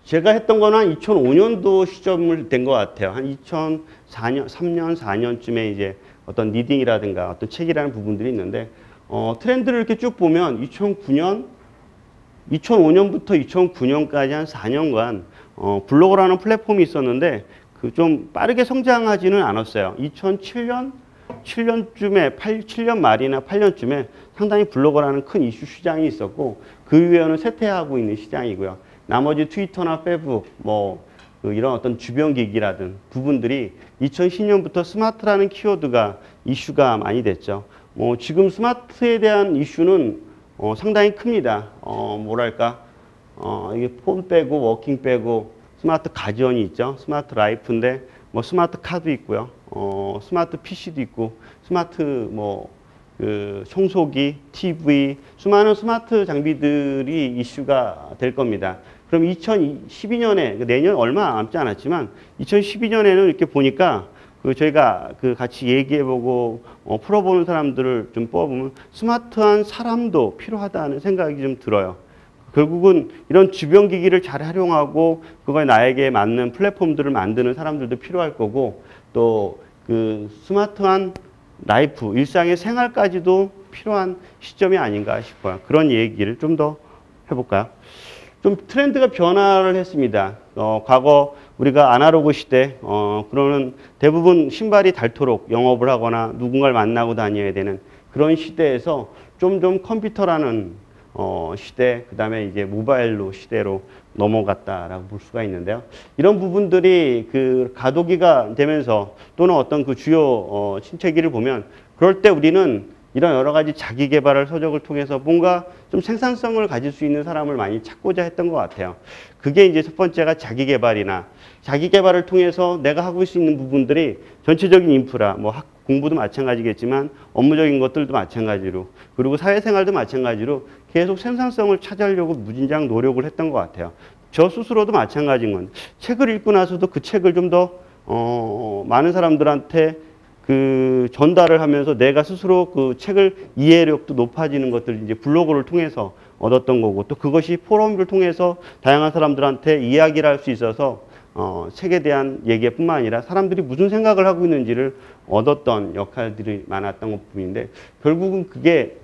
제가 했던 거는 한 2005년도 시점을 된 것 같아요. 한 2004년, 3년, 4년쯤에 이제 어떤 리딩이라든가 어떤 책이라는 부분들이 있는데, 트렌드를 이렇게 쭉 보면 2005년부터 2009년까지 한 4년간, 블로그라는 플랫폼이 있었는데, 그 좀 빠르게 성장하지는 않았어요. 7년쯤에, 7년 말이나 8년쯤에 상당히 블로그라는 큰 이슈 시장이 있었고, 그 이후에는 쇠퇴하고 있는 시장이고요. 나머지 트위터나 페이북, 이런 어떤 주변 기기라든 부분들이 2010년부터 스마트라는 키워드가 이슈가 많이 됐죠. 지금 스마트에 대한 이슈는 상당히 큽니다. 이게 폰 빼고 워킹 빼고 스마트 가전이 있죠. 스마트 라이프인데 스마트 카도 있고요. 스마트 PC도 있고 스마트 청소기, TV, 수많은 스마트 장비들이 이슈가 될 겁니다. 그럼 2012년에, 내년 얼마 남지 않았지만 2012년에는 이렇게 보니까 저희가 같이 얘기해보고 풀어보는 사람들을 좀 뽑아보면 스마트한 사람도 필요하다는 생각이 좀 들어요. 결국은 이런 주변 기기를 잘 활용하고 그거에 나에게 맞는 플랫폼들을 만드는 사람들도 필요할 거고, 또 스마트한 라이프, 일상의 생활까지도 필요한 시점이 아닌가 싶어요. 그런 얘기를 좀 더 해볼까요? 좀 트렌드가 변화를 했습니다. 과거 우리가 아날로그 시대, 그러는 대부분 신발이 닳도록 영업을 하거나 누군가를 만나고 다녀야 되는 그런 시대에서 좀 컴퓨터라는 시대, 그 다음에 이제 모바일로 시대로 넘어갔다라고 볼 수가 있는데요. 이런 부분들이 가도기가 되면서 또는 어떤 주요 침체기를 보면, 그럴 때 우리는 이런 여러 가지 자기 개발을 서적을 통해서 뭔가 좀 생산성을 가질 수 있는 사람을 많이 찾고자 했던 것 같아요. 그게 이제 첫 번째가 자기 개발이나, 자기 개발을 통해서 내가 하고 있는 부분들이 전체적인 인프라, 공부도 마찬가지겠지만 업무적인 것들도 마찬가지로, 그리고 사회생활도 마찬가지로 계속 생산성을 찾으려고 무진장 노력을 했던 것 같아요. 저 스스로도 마찬가지인 건데, 책을 읽고 나서도 그 책을 좀 더 많은 사람들한테 전달을 하면서 내가 스스로 그 책을 이해력도 높아지는 것들 이제 블로그를 통해서 얻었던 거고, 또 그것이 포럼을 통해서 다양한 사람들한테 이야기를 할 수 있어서 책에 대한 얘기뿐만 아니라 사람들이 무슨 생각을 하고 있는지를 얻었던 역할들이 많았던 것뿐인데, 결국은 그게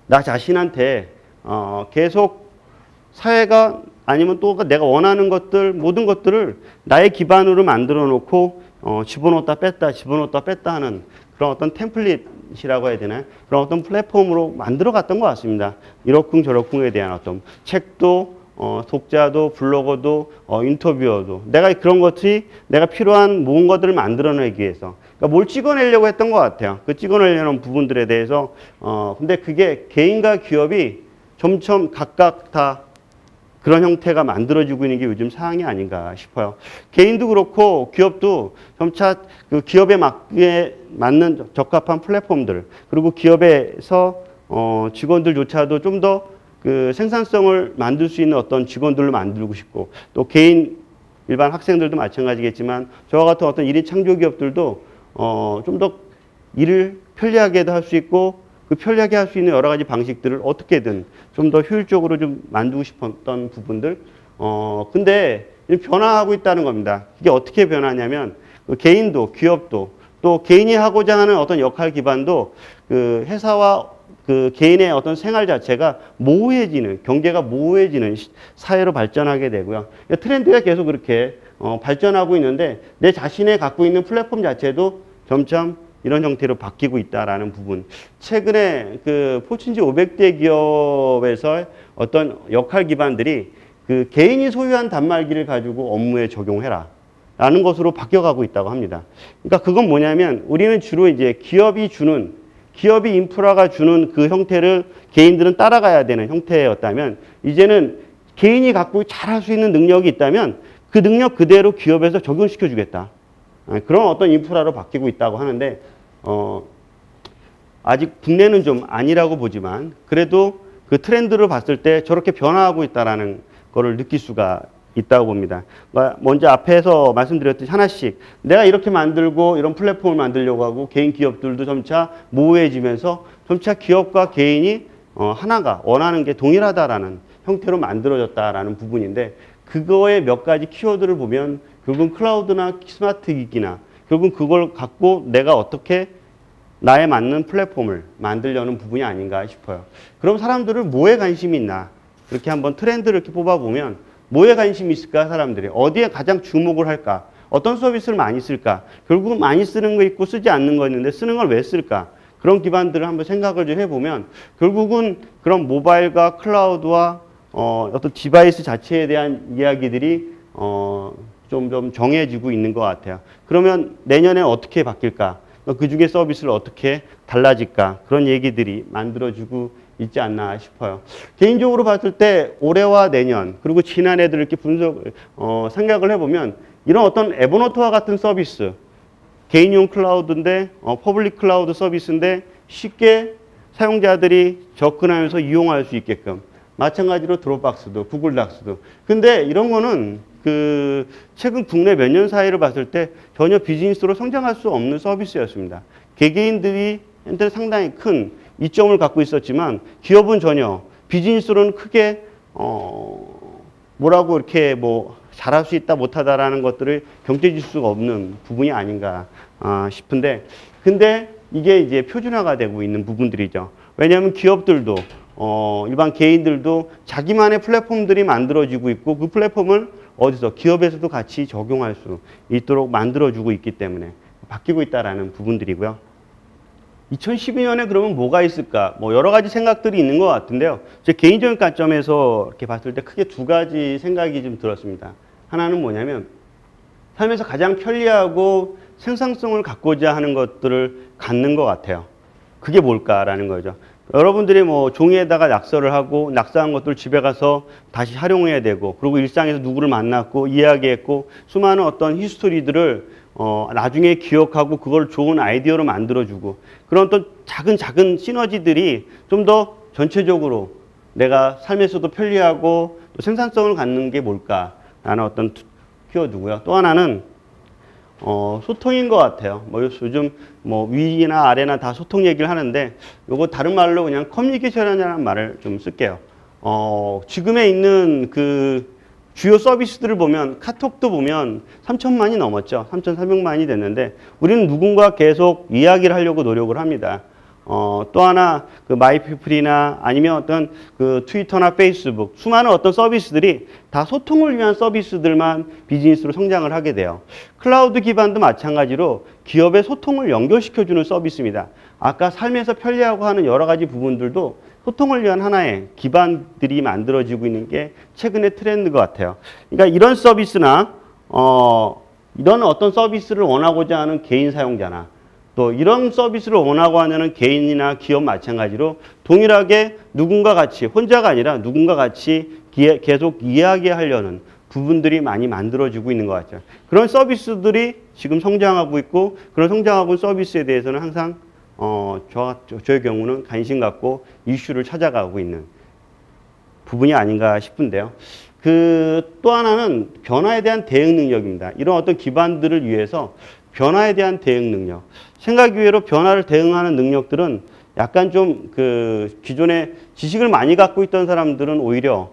나 자신한테 계속 사회가 아니면 또 내가 원하는 것들, 모든 것들을 나의 기반으로 만들어 놓고 집어넣었다 뺐다 하는 그런 어떤 템플릿이라고 해야 되나요? 그런 어떤 플랫폼으로 만들어 갔던 것 같습니다. 이러쿵저러쿵에 대한 어떤 책도, 독자도, 블로거도, 인터뷰어도, 내가 그런 것이 내가 필요한 모든 것들을 만들어내기 위해서, 그러니까 뭘 찍어내려고 했던 것 같아요. 그 찍어내려는 부분들에 대해서, 근데 그게 개인과 기업이 점점 각각 다 그런 형태가 만들어지고 있는 게 요즘 상황이 아닌가 싶어요. 개인도 그렇고 기업도 점차 기업에 맞는 적합한 플랫폼들, 그리고 기업에서 직원들조차도 좀 더 생산성을 만들 수 있는 어떤 직원들을 만들고 싶고, 또 개인 일반 학생들도 마찬가지겠지만 저와 같은 어떤 1인 창조 기업들도 좀 더 일을 편리하게도 할 수 있고, 편리하게 할 수 있는 여러 가지 방식들을 어떻게든 좀 더 효율적으로 좀 만들고 싶었던 부분들. 근데 변화하고 있다는 겁니다. 이게 어떻게 변하냐면, 개인도, 기업도, 또 개인이 하고자 하는 어떤 역할 기반도 회사와 개인의 어떤 생활 자체가 모호해지는, 경계가 모호해지는 사회로 발전하게 되고요. 트렌드가 계속 그렇게 발전하고 있는데, 내 자신의 갖고 있는 플랫폼 자체도 점점 이런 형태로 바뀌고 있다라는 부분. 최근에 포춘지 500대 기업에서 어떤 역할 기반들이 개인이 소유한 단말기를 가지고 업무에 적용해라 라는 것으로 바뀌어가고 있다고 합니다. 그러니까 그건 뭐냐면, 우리는 주로 이제 기업이 인프라가 주는 그 형태를 개인들은 따라가야 되는 형태였다면, 이제는 개인이 갖고 잘할 수 있는 능력이 있다면 그 능력 그대로 기업에서 적용시켜 주겠다. 그런 어떤 인프라로 바뀌고 있다고 하는데, 아직 국내는 좀 아니라고 보지만 그래도 그 트렌드를 봤을 때 저렇게 변화하고 있다는 거를 느낄 수가 있다고 봅니다. 먼저 앞에서 말씀드렸듯이 하나씩 내가 이렇게 만들고 이런 플랫폼을 만들려고 하고, 개인 기업들도 점차 모호해지면서 점차 기업과 개인이 하나가 원하는 게 동일하다라는 형태로 만들어졌다라는 부분인데, 그거의 몇 가지 키워드를 보면 결국은 클라우드나 스마트 기기나 결국은 그걸 갖고 내가 어떻게 나에 맞는 플랫폼을 만들려는 부분이 아닌가 싶어요. 그럼 사람들은 뭐에 관심이 있나? 이렇게 한번 트렌드를 이렇게 뽑아보면 뭐에 관심이 있을까? 사람들이 어디에 가장 주목을 할까? 어떤 서비스를 많이 쓸까? 결국은 많이 쓰는 거 있고 쓰지 않는 거 있는데 쓰는 걸 왜 쓸까? 그런 기반들을 한번 생각을 좀 해보면 결국은 그런 모바일과 클라우드와 어떤 디바이스 자체에 대한 이야기들이 좀 정해지고 있는 것 같아요. 그러면 내년에 어떻게 바뀔까? 그 중에 서비스를 어떻게 달라질까? 그런 얘기들이 만들어지고 있지 않나 싶어요. 개인적으로 봤을 때 올해와 내년 그리고 지난해들 이렇게 생각을 해보면 이런 어떤 에버노트와 같은 서비스 개인용 클라우드인데 퍼블릭 클라우드 서비스인데 쉽게 사용자들이 접근하면서 이용할 수 있게끔 마찬가지로 드롭박스도 구글 닥스도 근데 이런 거는 그 최근 국내 몇 년 사이를 봤을 때 전혀 비즈니스로 성장할 수 없는 서비스였습니다. 개개인들이 한테는 상당히 큰 이점을 갖고 있었지만 기업은 전혀 비즈니스로는 크게 뭐라고 이렇게 뭐 잘할 수 있다 못하다라는 것들을 경제질 수가 없는 부분이 아닌가 싶은데 근데 이게 이제 표준화가 되고 있는 부분들이죠. 왜냐하면 기업들도 일반 개인들도 자기만의 플랫폼들이 만들어지고 있고 그 플랫폼을 어디서 기업에서도 같이 적용할 수 있도록 만들어주고 있기 때문에 바뀌고 있다라는 부분들이고요. 2012년에 그러면 뭐가 있을까? 뭐 여러 가지 생각들이 있는 것 같은데요. 제 개인적인 관점에서 이렇게 봤을 때 크게 두 가지 생각이 좀 들었습니다. 하나는 뭐냐면 삶에서 가장 편리하고 생산성을 갖고자 하는 것들을 갖는 것 같아요. 그게 뭘까라는 거죠. 여러분들이 뭐 종이에다가 낙서를 하고 낙서한 것들을 집에 가서 다시 활용해야 되고 그리고 일상에서 누구를 만났고 이야기했고 수많은 어떤 히스토리들을 나중에 기억하고 그걸 좋은 아이디어로 만들어주고 그런 또 작은 시너지들이 좀 더 전체적으로 내가 삶에서도 편리하고 또 생산성을 갖는 게 뭘까라는 어떤 키워드고요. 또 하나는 소통인 것 같아요. 뭐 요즘 뭐 위나 아래나 다 소통 얘기를 하는데 요거 다른 말로 그냥 커뮤니케이션이라는 말을 좀 쓸게요. 지금에 있는 그 주요 서비스들을 보면 카톡도 보면 3천만이 넘었죠. 3,400만이 됐는데 우리는 누군가 계속 이야기를 하려고 노력을 합니다. 또 하나 그 마이피플이나 아니면 어떤 그 트위터나 페이스북 수많은 어떤 서비스들이 다 소통을 위한 서비스들만 비즈니스로 성장을 하게 돼요. 클라우드 기반도 마찬가지로 기업의 소통을 연결시켜주는 서비스입니다. 아까 삶에서 편리하고 하는 여러 가지 부분들도 소통을 위한 하나의 기반들이 만들어지고 있는 게 최근의 트렌드 것 같아요. 그러니까 이런 서비스나 이런 어떤 서비스를 원하고자 하는 개인 사용자나 또 이런 서비스를 원하고 하는 개인이나 기업 마찬가지로 동일하게 누군가 같이 혼자가 아니라 누군가 같이 계속 이야기하려는 부분들이 많이 만들어지고 있는 것 같죠. 그런 서비스들이 지금 성장하고 있고 그런 성장하고 있는 서비스에 대해서는 항상 저의 경우는 관심 갖고 이슈를 찾아가고 있는 부분이 아닌가 싶은데요. 또 하나는 변화에 대한 대응 능력입니다. 이런 어떤 기반들을 위해서 변화에 대한 대응 능력. 생각 이외로 변화를 대응하는 능력들은 약간 좀 그 기존에 지식을 많이 갖고 있던 사람들은 오히려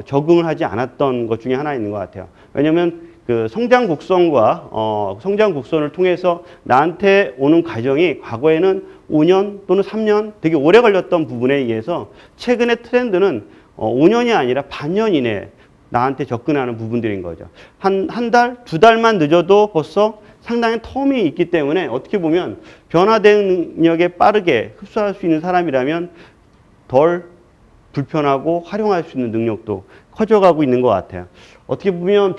적응을 하지 않았던 것 중에 하나 있는 것 같아요. 왜냐하면 그 성장 곡선과 성장 곡선을 통해서 나한테 오는 과정이 과거에는 5년 또는 3년 되게 오래 걸렸던 부분에 의해서 최근의 트렌드는 5년이 아니라 반년 이내에 나한테 접근하는 부분들인 거죠. 한 달, 두 달만 늦어도 벌써 상당히 텀이 있기 때문에 어떻게 보면 변화 대응 능력에 빠르게 흡수할 수 있는 사람이라면 덜 불편하고 활용할 수 있는 능력도 커져가고 있는 것 같아요. 어떻게 보면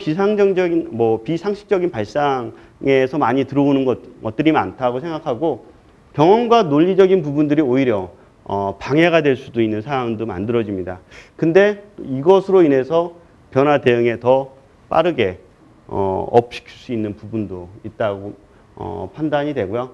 비상식적인 발상에서 많이 들어오는 것들이 많다고 생각하고 경험과 논리적인 부분들이 오히려 방해가 될 수도 있는 상황도 만들어집니다. 근데 이것으로 인해서 변화 대응에 더 빠르게 업시킬 수 있는 부분도 있다고 판단이 되고요.